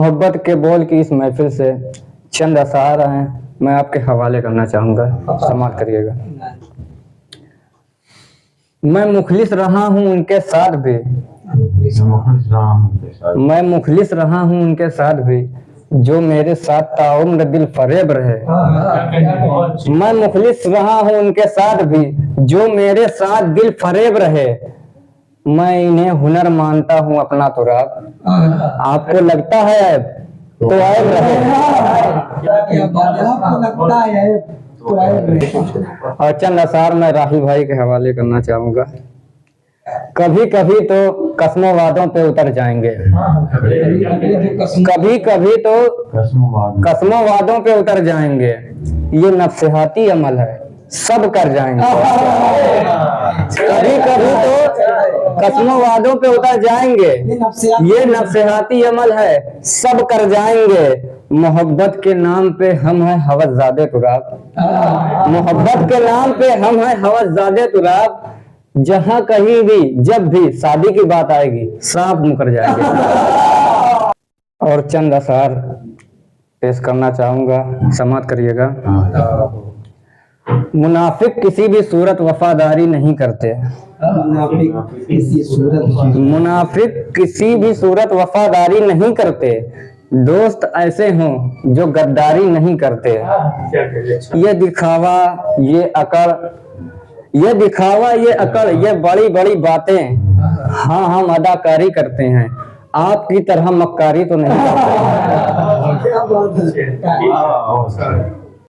मोहब्बत के बोल की इस महफिल से चंद अशार हैं, मैं आपके हवाले करना चाहूँगा, समाअत करिएगा। मैं मुखलिस रहा हूँ उनके साथ भी, मैं मुखलिस रहा हूँ उनके साथ भी, जो मेरे साथ ताउम्र दिल फरेब रहे। मैं मुखलिस रहा हूँ उनके साथ भी, जो मेरे साथ दिल फरेब रहे। मैं इन्हें हुनर मानता हूँ अपना तुराब, आपको लगता है ऐब तो ऐब रहे। और चंद अशार मैं राही भाई के हवाले करना चाहूँगा। कभी कभी तो कसमों वादों पे उतर जाएंगे, कभी कभी तो कसमों वादों पे उतर जाएंगे, ये नफसिहाती अमल है सब कर जाएंगे। कभी कभी तो कसमों वादों पे उतर जाएंगे, ये नफसिहाती अमल है सब कर जाएंगे। मोहब्बत के नाम पे हम हैं हवसज़ादे तुराब, मोहब्बत के नाम पे हम हैं हवसज़ादे तुराब। जहां कहीं भी जब भी शादी की बात आएगी साफ मुकर जाएंगे। और चंद अशार पेश करना चाहूंगा, समाअत करिएगा। मुनाफिक किसी भी सूरत वफादारी नहीं करते, मुनाफिक किसी भी सूरत वफादारी नहीं करते। दोस्त ऐसे हों जो गद्दारी नहीं करते। ये दिखावा ये अकड़, ये दिखावा ये अकड़, ये बड़ी बड़ी बातें, हाँ हम अदाकारी करते हैं, आपकी तरह मक्कारी तो नहीं करते।